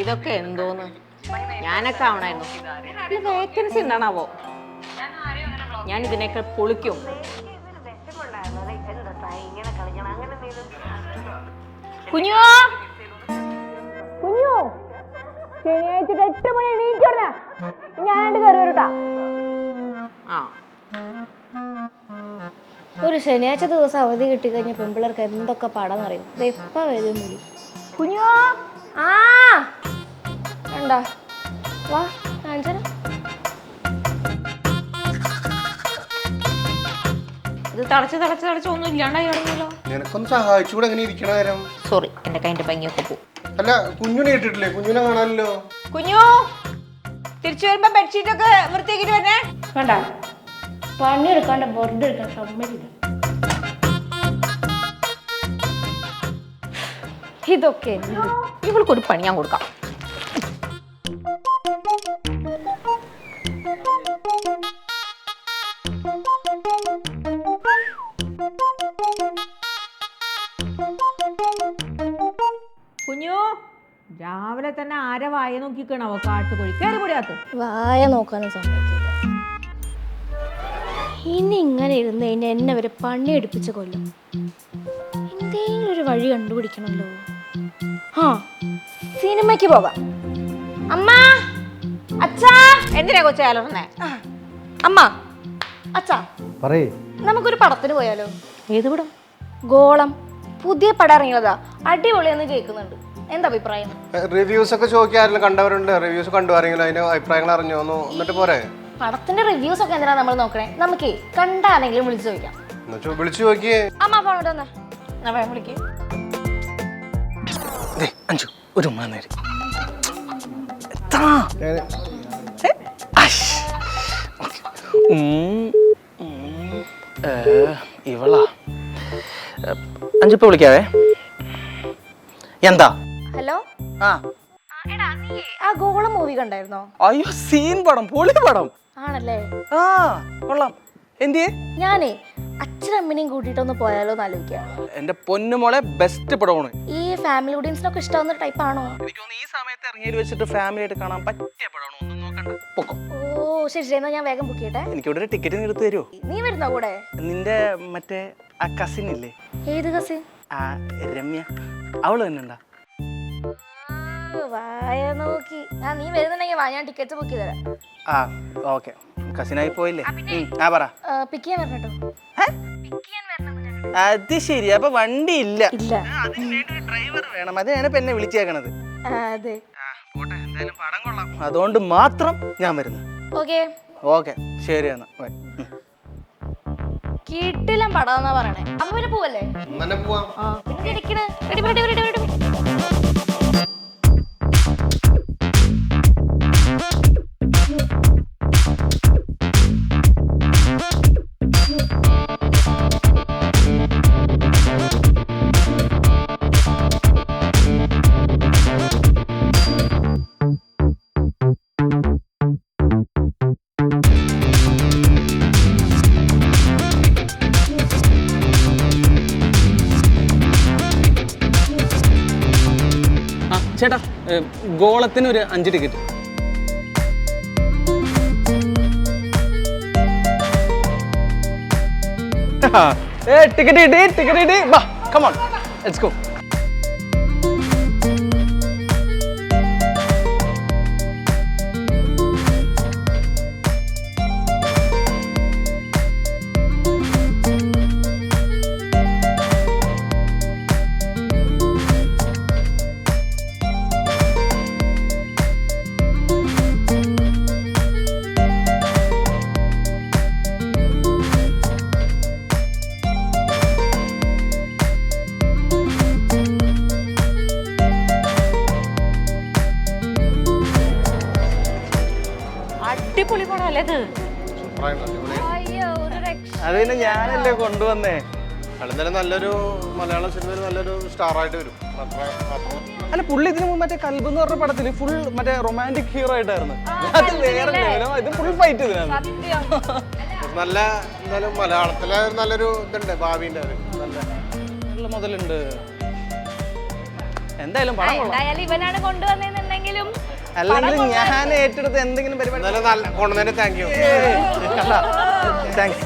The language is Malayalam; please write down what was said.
ഇതൊക്കെ എന്തോന്ന് ഞാനൊക്കെ ആവണായിരുന്നു. വേക്കൻസി ഉണ്ടാണാവോ? ഞാൻ ഇതിനൊക്കെ പൊളിക്കും. കുഞ്ഞോ കുഞ്ഞോ ശനിയാഴ്ച 8 മണി എണീക്കണ ഞാനായിട്ട് കയറി വരൂട്ടാ. ഒരു ശനിയാഴ്ച ദിവസം അവധി കിട്ടിക്കഴിഞ്ഞ പെൺപിള്ളേർക്ക് എന്തൊക്കെ പാടാന്ന് അറിയും. എപ്പ വരും കുഞ്ഞോ? ആ എന്താ വാ കാണിച്ചാ. ഇത് തളച്ച് ഒന്നും ഇല്ലാണ്ടായി തുടങ്ങിയല്ലോ. നിനക്കൊന്ന് സഹായിച്ചുകൂടെ എങ്ങനെ ഇരിക്കണ നേരം? സോറി, എന്റെ കൈന്റെ ഭംഗിയൊക്കെ പോകും. അല്ല കുഞ്ഞുനെ ഇട്ടിട്ടില്ലേ? കുഞ്ഞുനെ കാണാനല്ലോ. കുഞ്ഞു തിരിച്ചു വരുമ്പോ ബെഡ്ഷീറ്റ് ഒക്കെ വൃത്തിയാക്കിട്ട് വരണേ. വേണ്ട, പണിയെടുക്കാണ്ട് ബോർഡ് എടുക്കാൻ സമ്മതിക്കില്ല. ഇതൊക്കെ ഇവൾക്കൊരു പണി ഞാൻ കൊടുക്കാം. കുഞ്ഞു രാവിലെ തന്നെ ആരെ വായ നോക്കിക്കണോ? കാട്ടുകൊഴി കയറി പൊടിയാത്ത്. വായ നോക്കാനും സമ്മതിക്കില്ല. ഇനി ഇങ്ങനെ ഇരുന്ന് കഴിഞ്ഞാൽ എന്നെ വരെ പണി എടുപ്പിച്ച് കൊല്ലും. എന്തെങ്കിലും ഒരു വഴി കണ്ടുപിടിക്കണമല്ലോ. ആ സിനിമയ്ക്ക് പോകാം. അമ്മ അച്ഛാ. എന്തിനാ കൊച്ചേ അലർന്നേ? അമ്മ അച്ഛാ പറയേ, നമുക്കൊരു പടത്തിന് പോയാലോ? ഏത് പടം? ഗോളം. പുതിയ പടം ഇറങ്ങിയതാ, അടിപൊളിയെന്ന് കേൾക്കുന്നുണ്ട്. എന്താ അഭിപ്രായം? റിവ്യൂസ് ഒക്കെ ചോദിക്കാറില്ല, കണ്ടവരുണ്ട്. റിവ്യൂസ് കണ്ടു ആരെങ്കിലും അതിന്റെ അഭിപ്രായങ്ങൾ അറിഞ്ഞോന്നു എന്നിട്ട് പോരെ? പടത്തിന്റെ റിവ്യൂസ് ഒക്കെ എന്തിനാ നമ്മൾ നോക്കണേ? നമുക്കേ കണ്ടാരെങ്കിലും വിളിച്ചു ചോദിക്കാം. വിളിച്ചു നോക്കിയേ. അമ്മ ഫോണോട്ട് വന്നേ. ഞാൻ വേഗം വിളിക്കേ. അഞ്ചു ഒരു നേരം ഇവളാ. അഞ്ചിപ്പോ വിളിക്കാവേ. എന്താ? ഹലോ. ആ ആ ഗോളം മൂവി കണ്ടായിരുന്നോ? അയ്യോ സീൻ പടം, പൊളി പടം ആണല്ലേ? ആ കൊള്ളാം. എന്തിയേ? ഞാനേ അച്ഛനമ്മനെയും കൂട്ടിയിട്ടൊന്ന് പോയാലോന്ന് ആലോചിക്കാം. എന്റെ പൊന്നുമോളെ ബെസ്റ്റ് പടമാണ്. ഈ ഫാമിലി ഓഡിയൻസിനൊക്കെ ഇഷ്ടാവുന്ന ടൈപ്പ് ആണോ? എനിക്ക് തോന്നുന്നു ഈ സമയത്ത് ഇറങ്ങിയത് വെച്ചിട്ട് ഫാമിലി ആയിട്ട് കാണാൻ പറ്റിയ പടമാണ്. ഒന്നും നോക്കണ്ട, പൊക്കോ. ഓ ശരി ശരി, എന്നാ ഞാൻ വേഗം ബുക്ക് ചെയ്യട്ടെ. എനിക്കിവിടെ ഒരു ടിക്കറ്റ് എടുത്ത് തരുമോ? നീ വരുന്നോ കൂടെ? നിന്റെ മറ്റേ ആ കസിൻ ഇല്ലേ? ഏത് കസിൻ? ആ രമ്യ, അവള് തന്നെ ഉണ്ടാ? വായ നോക്കി. നീ വരുന്നുണ്ടെങ്കിൽ വാ, ഞാൻ ടിക്കറ്റ് ബുക്ക് ചെയ്ത് തരാം. ആ ഓക്കെ, കസിനായി പോയില്ലേ? ആ പറ. പിക്ക് ചെയ്യാൻ വരണട്ടോ. അത് ശരി, അപ്പൊ വണ്ടി ഇല്ല. ഇല്ല, ഡ്രൈവർ വേണം. അതാണ് എന്നെ വിളിച്ചേക്കണത്. അതെ. പടം കൊള്ളാം, അതുകൊണ്ട് മാത്രം ഞാൻ വരുന്നു. ഓക്കെ ഓക്കെ ശരി എന്നാ. കിട്ടില്ല പടാന്നാ പറയണേ. അമ്മ പിന്നെ പോവല്ലേ? പിന്നെ ഇരിക്കണ്. ready, ready, ready, ready. ചേട്ടാ ഗോളത്തിന് ഒരു 5 ടിക്കറ്റ്. ടിക്കറ്റ് കിട്ടി, ടിക്കറ്റ് കിട്ടി. വാ കം ഓൺ ലെറ്റ്സ് ഗോ. അടിപൊളി പടമല്ലേ ഇത്? അത് പിന്നെ ഞാനല്ലേ കൊണ്ടുവന്നേ. എന്തായാലും നല്ലൊരു മലയാളം സിനിമയിൽ നല്ലൊരു സ്റ്റാർ ആയിട്ട് വരും. അല്ല പുള്ളി ഇതിനു മുമ്പ് മറ്റേ കൽബ് എന്ന് പറഞ്ഞ പടത്തില് ഫുൾ മറ്റേ റൊമാൻറ്റിക് ഹീറോ ആയിട്ടായിരുന്നു. അത് വേറെ ലെവലോ, ഇത് ഫുൾ ഫൈറ്റ് ഇതിനാണ്. നല്ല എന്തായാലും മലയാളത്തിലെ നല്ലൊരു ഇതുണ്ട്, ഭാവിന്റെ നല്ല നല്ല മുതലുണ്ട്. എന്തായാലും പടം കൊള്ളാം. എന്തായാലും ഇവനാണ് കൊണ്ടുവന്നെന്നുണ്ടെങ്കിലും അല്ലെങ്കിൽ ഞാൻ ഏറ്റെടുത്ത് എന്തെങ്കിലും പരിപാടി എന്നാലും നല്ല കൊണ്ടുവന്നതിന് താങ്ക് യു. താങ്ക്സ്.